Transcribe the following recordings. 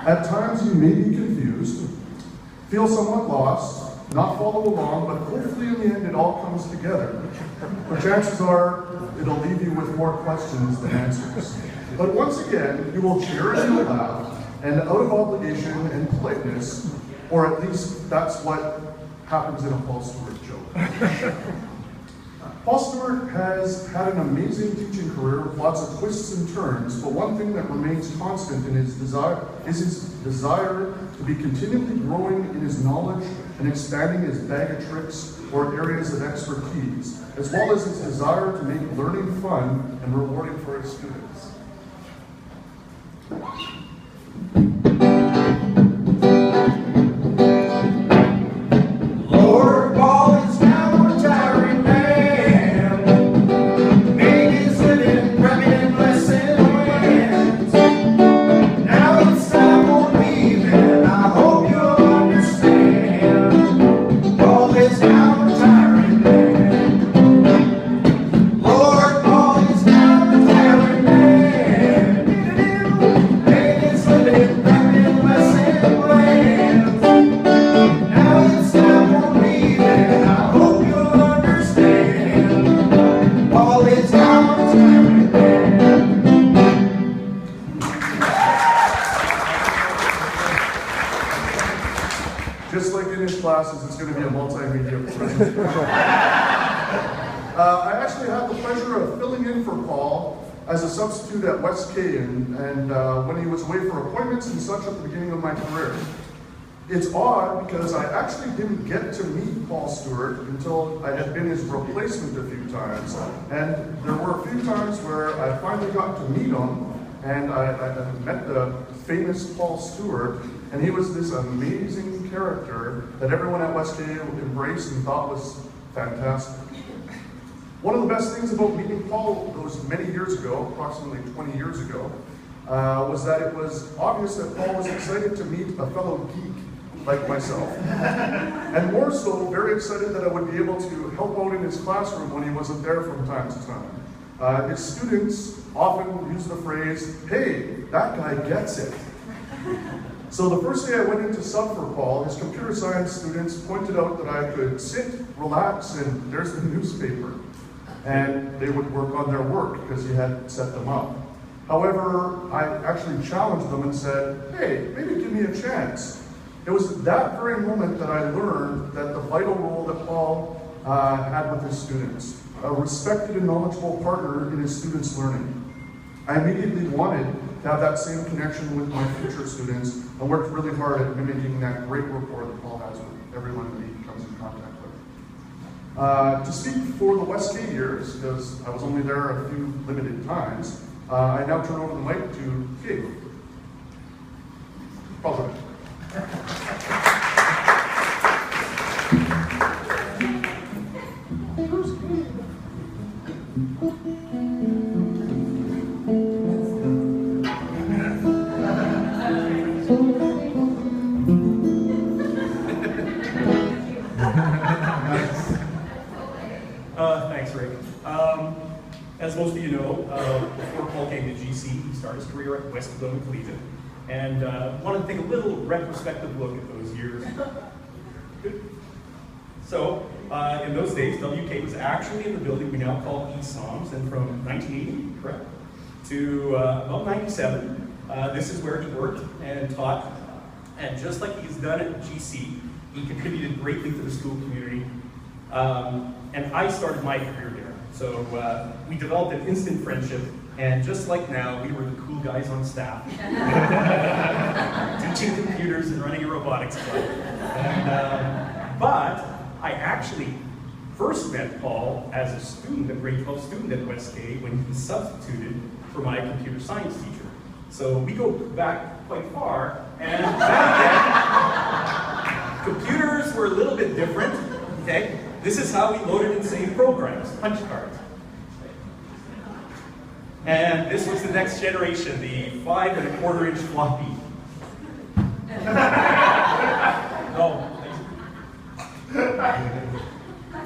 At times you may be confused, feel somewhat lost, not follow along, but hopefully in the end it all comes together. But chances are it'll leave you with more questions than answers. But once again, you will cheer and you'll laugh, and out of obligation and politeness, or at least that's what happens in a Paul Stewart joke. Paul Stewart has had an amazing teaching career with lots of twists and turns, but one thing that remains constant in his desire is his desire to be continually growing in his knowledge and expanding his bag of tricks or areas of expertise, as well as his desire to make learning fun and rewarding for his students. Lord, Paul is now a retiring man. Made his living prepping lesson plans. Now it's time for leaving. I hope you'll understand. Paul is now a retiring man. Lord, Paul is now a retiring man. Made his living prepping lesson plans. Now it's time for leaving. I hope you'll understand. Paul is now a retiring man. Just like in his classes, it's going to be a multimedia presentation. I actually had the pleasure of filling in for Paul as a substitute at West K, and when he was away for appointments and such at the beginning of my career. It's odd because I actually didn't get to meet Paul Stewart until I had been his replacement a few times, and there were a few times where I finally got to meet him, and I met the famous Paul Stewart, and he was this amazing character that everyone at West K embraced and thought was fantastic. One of the best things about meeting Paul those many years ago, approximately 20 years ago, was that it was obvious that Paul was excited to meet a fellow geek like myself. And more so, very excited that I would be able to help out in his classroom when he wasn't there from time to time. His students often use the phrase, "Hey, that guy gets it." So the first day I went in to sub for Paul, his computer science students pointed out that I could sit, relax, and there's the newspaper. And they would work on their work because he had set them up. However, I actually challenged them and said, "Hey, maybe give me a chance." It was at that very moment that I learned that the vital role that Paul had with his students, a respected and knowledgeable partner in his students' learning. I immediately wanted to have that same connection with my future students and worked really hard at mimicking that great rapport that Paul has with everyone that he comes in contact with. To speak for the West K years, because I was only there a few limited times, I now turn over the mic to Gabe. Paul's right. Thanks, Rick. As most of you know, before Paul came to GC, he started his career at West Garden Collegiate, and wanted to take a little retrospective look at those years. Good. So, in those days, WK was actually in the building we now call ESOMS, and from 1980, correct, to about 97, this is where he worked and taught, and just like he's done at GC, he contributed greatly to the school community. And I started my career there. So we developed an instant friendship, and just like now, we were the cool guys on staff. Teaching computers and running a robotics club. And, but I actually first met Paul as a student, a grade 12 student at West K, when he substituted for my computer science teacher. So we go back quite far, and back then, computers were a little bit different, okay? This is how we loaded and saved programs, punch cards. And this was the next generation, the 5 1/4 inch floppy. No.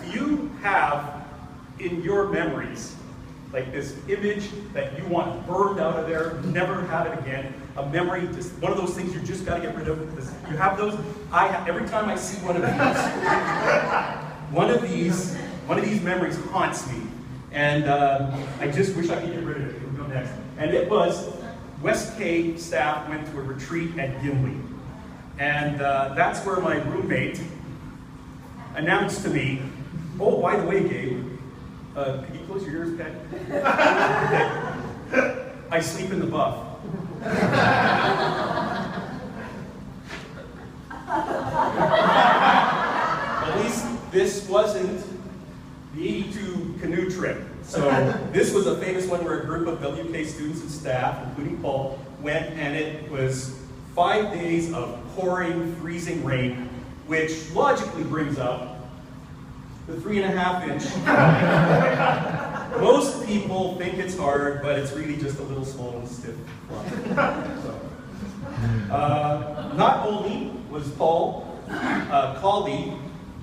Do you have in your memories like this image that you want burned out of there, never have it again, a memory, just one of those things you just got to get rid of. You have those. Every time I see one of these memories haunts me, and I just wish I could get rid of it. It would go next, and it was West K staff went to a retreat at Gimli, and that's where my roommate announced to me, "Oh, by the way, Gabe, could you close your ears, Pat? I sleep in the buff." At least this wasn't the 82 canoe trip. So this was a famous one where a group of WK students and staff, including Paul, went, and it was 5 days of pouring, freezing rain, which logically brings up the 3.5 inch. Most people think it's hard, but it's really just a little small and stiff. Not only was Paul a colleague,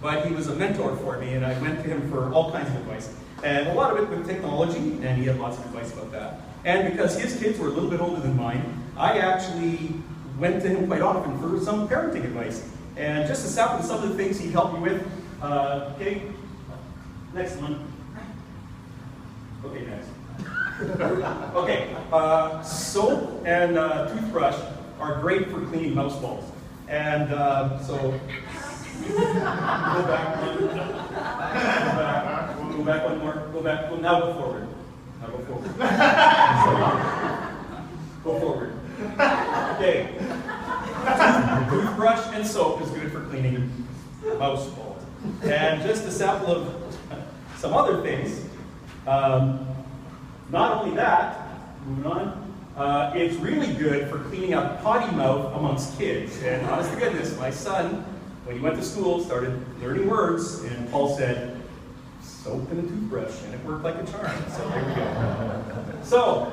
but he was a mentor for me, and I went to him for all kinds of advice. And a lot of it with technology, and he had lots of advice about that. And because his kids were a little bit older than mine, I actually went to him quite often for some parenting advice. And just to sample some of the things he helped me with, okay, next one. Okay, next. Okay, soap and toothbrush are great for cleaning mouse balls. And so, go back one, go back one more, go back, well, now go forward. Now go forward. Go forward. Okay. Toothbrush and soap is good for cleaning mouse balls. And just a sample of some other things. Not only that, moving on, it's really good for cleaning up potty mouth amongst kids. And honest to goodness, my son, when he went to school, started learning words, and Paul said, soap and a toothbrush, and it worked like a charm. So there we go. So,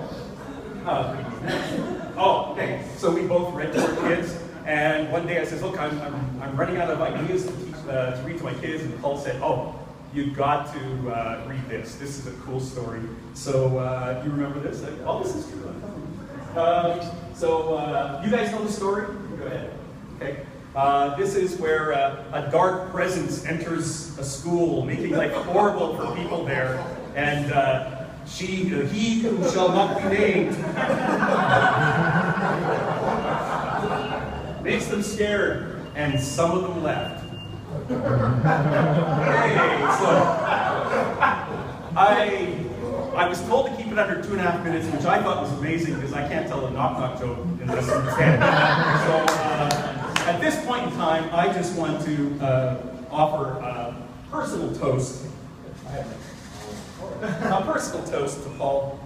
okay. So we both read to our kids, and one day I said, look, I'm running out of ideas to teach to read to my kids, and Paul said, oh, you've got to read this. This is a cool story. So you remember this? Oh, this is true. You guys know the story? Go ahead. Okay. This is where a dark presence enters a school, making life horrible for people there, and he who shall not be named makes them scared, and some of them left. Hey, so I was told to keep it under 2.5 minutes, which I thought was amazing because I can't tell a knock-knock joke in less than 10. So at this point in time, I just want to offer a personal toast. A personal toast to Paul,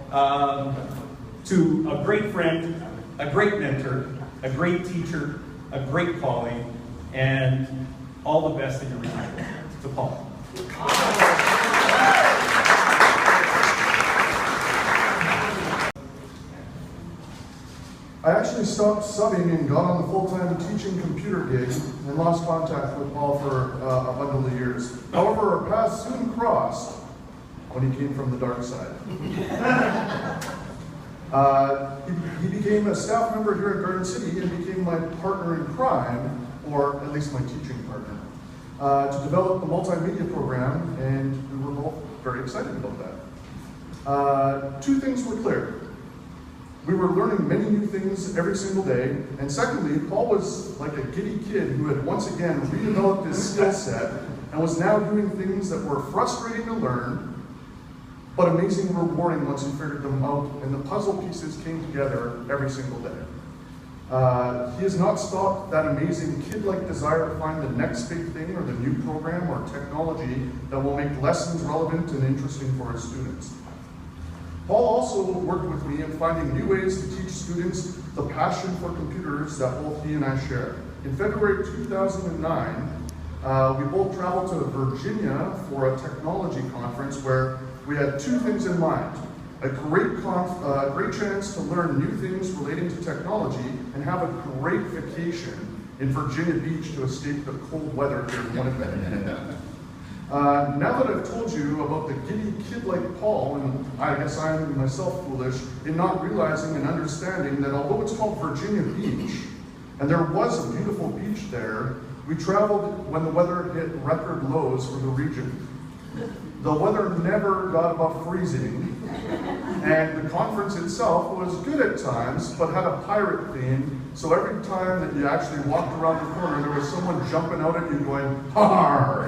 to a great friend, a great mentor, a great teacher, a great colleague, and all the best in your retirement. To Paul. I actually stopped subbing and got on the full-time teaching computer gig and lost contact with Paul for a bundle of years. However, our paths soon crossed when he came from the dark side. He became a staff member here at Garden City and became my partner in crime, or at least my teaching partner, to develop the multimedia program, and we were both very excited about that. Two things were clear. We were learning many new things every single day, and secondly, Paul was like a giddy kid who had once again redeveloped his skill set and was now doing things that were frustrating to learn, but amazingly rewarding once he figured them out, and the puzzle pieces came together every single day. He has not stopped that amazing kid-like desire to find the next big thing or the new program or technology that will make lessons relevant and interesting for his students. Paul also worked with me in finding new ways to teach students the passion for computers that both he and I share. In February 2009, we both traveled to Virginia for a technology conference where we had two things in mind: a great chance to learn new things relating to technology and have a great vacation in Virginia Beach to escape the cold weather here in Winnipeg. Now that I've told you about the giddy kid like Paul, and I guess I'm myself foolish in not realizing and understanding that although it's called Virginia Beach, and there was a beautiful beach there, we traveled when the weather hit record lows for the region. The weather never got above freezing, and the conference itself was good at times, but had a pirate theme, so every time that you actually walked around the corner, there was someone jumping out at you going, "Har!"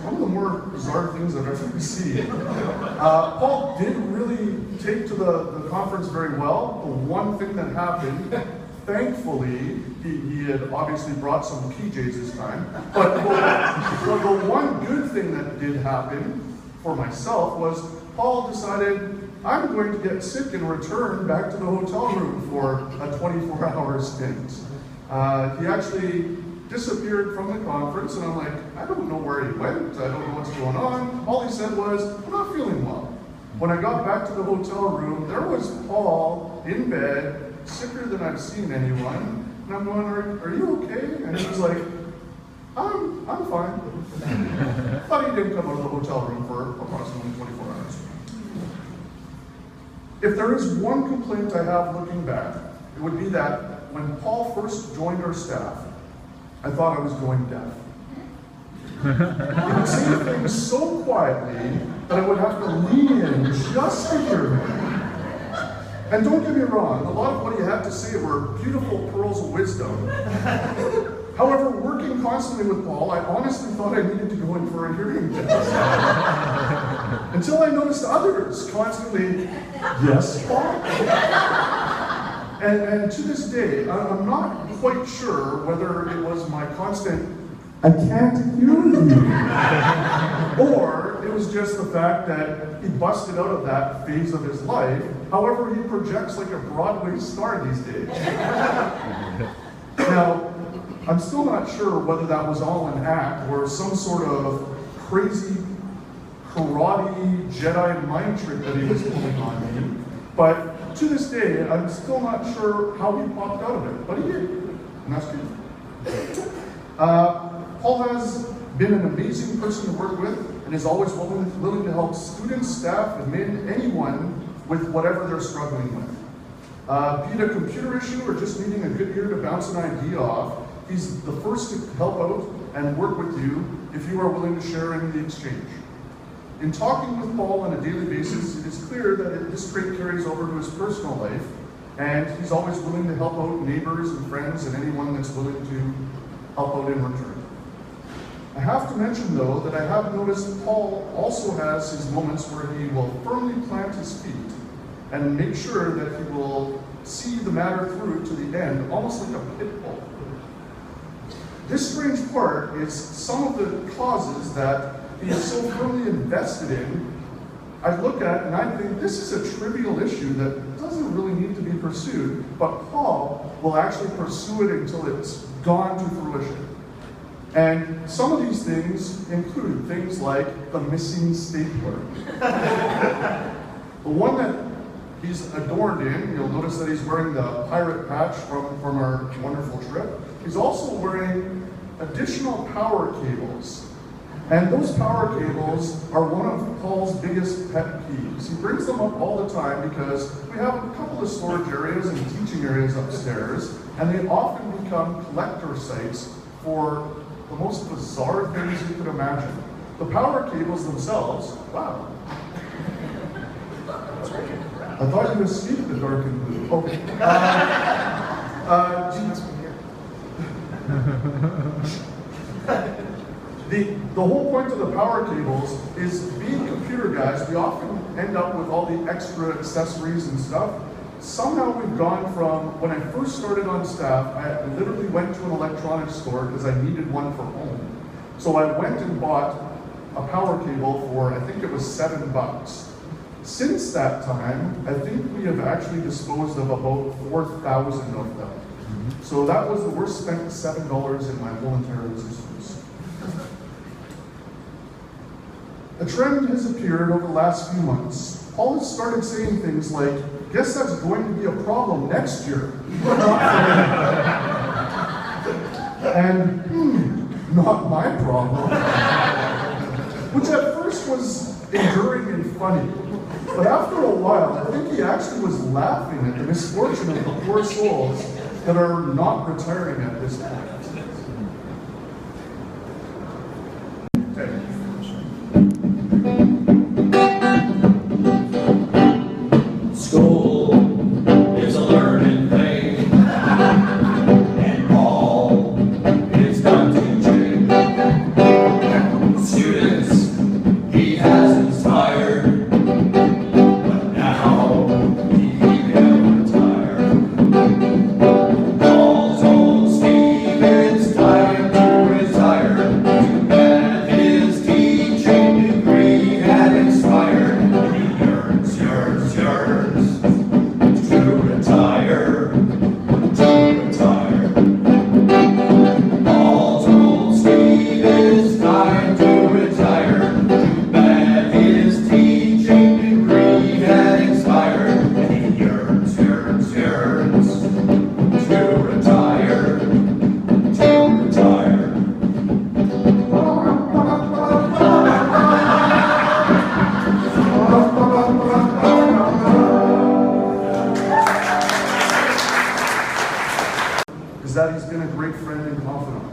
One of the more bizarre things I've ever seen. Paul did really take to the conference very well. The one thing that happened, thankfully, he had obviously brought some PJs this time, but the one good thing that did happen for myself was Paul decided, I'm going to get sick and return back to the hotel room for a 24-hour stint. He actually disappeared from the conference, and I'm like, I don't know where he went, I don't know what's going on. All he said was, I'm not feeling well. When I got back to the hotel room, there was Paul in bed, sicker than I've seen anyone, and I'm going, are you okay? And he was like, I'm fine. But he didn't come out of the hotel room for approximately 24 hours. If there is one complaint I have looking back, it would be that when Paul first joined our staff, I thought I was going deaf. He would say things so quietly that I would have to lean in just to hear him. And don't get me wrong, a lot of what he had to say were beautiful pearls of wisdom. However, working constantly with Paul, I honestly thought I needed to go in for a hearing test. Until I noticed others constantly, yes, Paul? And to this day, I'm not quite sure whether it was my constant, I can't hear you, or it was just the fact that he busted out of that phase of his life. However, he projects like a Broadway star these days. Now, I'm still not sure whether that was all an act or some sort of crazy karate Jedi mind trick that he was pulling on me, but to this day, I'm still not sure how he popped out of it, but he did, and that's good. Paul has been an amazing person to work with and is always willing to help students, staff, admin, anyone with whatever they're struggling with. Be it a computer issue or just needing a good ear to bounce an idea off, he's the first to help out and work with you if you are willing to share in the exchange. In talking with Paul on a daily basis, it is clear that this trait carries over to his personal life, and he's always willing to help out neighbors and friends and anyone that's willing to help out in return. I have to mention, though, that I have noticed Paul also has his moments where he will firmly plant his feet and make sure that he will see the matter through to the end, almost like a pit bull. This strange part is some of the causes that he is so firmly invested in. I look at and I think this is a trivial issue that doesn't really need to be pursued, but Paul will actually pursue it until it's gone to fruition. And some of these things include things like the missing stapler. The one that he's adorned in, you'll notice that he's wearing the pirate patch from our wonderful trip. He's also wearing additional power cables. And those power cables are one of Paul's biggest pet peeves. He brings them up all the time because we have a couple of storage areas and teaching areas upstairs, and they often become collector sites for the most bizarre things you could imagine. The power cables themselves, wow. I thought you escaped the dark and blue. Okay. The whole point of the power cables is, being computer guys, we often end up with all the extra accessories and stuff. Somehow we've gone from, when I first started on staff, I literally went to an electronics store because I needed one for home. So I went and bought a power cable for, I think it was $7. Since that time, I think we have actually disposed of about 4,000 of them. So that was the worst spent $7 in my whole entire existence. A trend has appeared over the last few months. Paul has started saying things like, guess that's going to be a problem next year. And not my problem. Which at first was enduring and funny. But after a while, I think he actually was laughing at the misfortune of the poor souls that are not retiring at this point. School is a learning thing, and all is done to change. Students he has inspired, but now he will retire. Paul told Steve it's time to retire. Too bad his teaching degree had expired. He yearns to retire, to retire. Paul told Steve it's time to retire. Too bad his teaching degree had expired. And he yearns to retire, to retire. Is that he's been a great friend and confidant.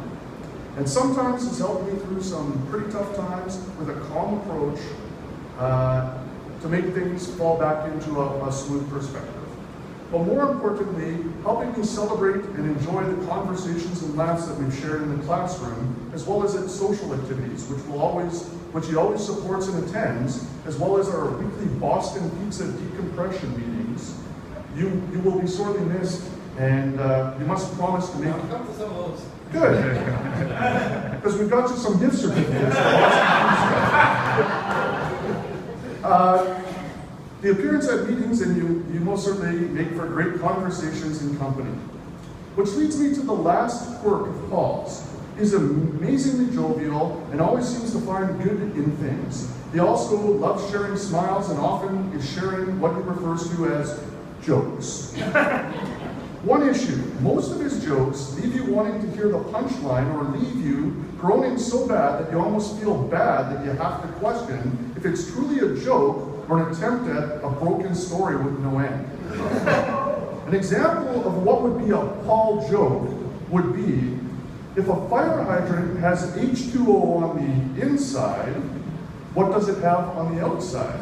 And sometimes he's helped me through some pretty tough times with a calm approach to make things fall back into a smooth perspective. But more importantly, helping me celebrate and enjoy the conversations and laughs that we've shared in the classroom, as well as at social activities, which he always supports and attends, as well as our weekly Boston Pizza decompression meetings. You will be sorely missed, and you must promise to make. Come to some of those. Good, because we've got you some gift certificates. The appearance at meetings, and you most certainly make for great conversations and company. Which leads me to the last quirk of Paul's. He's amazingly jovial and always seems to find good in things. He also loves sharing smiles and often is sharing what he refers to as jokes. One issue, most of his jokes leave you wanting to hear the punchline or leave you groaning so bad that you almost feel bad that you have to question if it's truly a joke or an attempt at a broken story with no end. An example of what would be a Paul joke would be if a fire hydrant has H2O on the inside, what does it have on the outside?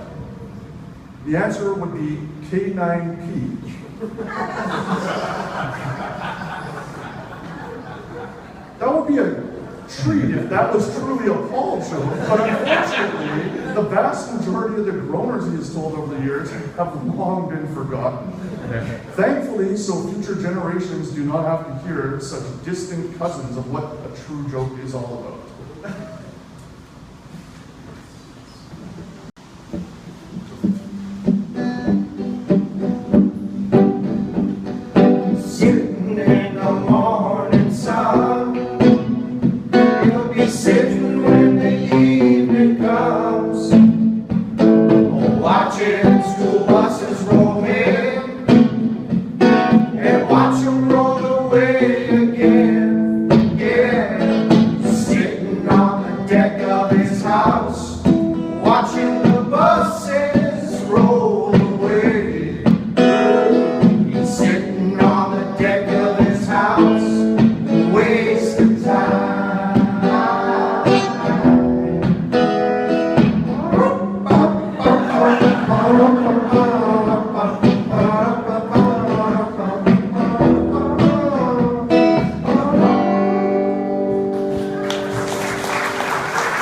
The answer would be K9P. That would be a treat if that was truly a Paul joke, but unfortunately, the vast majority of the groaners he has told over the years have long been forgotten. Thankfully, so future generations do not have to hear such distant cousins of what a true joke is all about. Sitting in the morning sun, you'll be sitting when the evening comes, watching school buses roll in, and watch them roll away again, yeah. Sitting on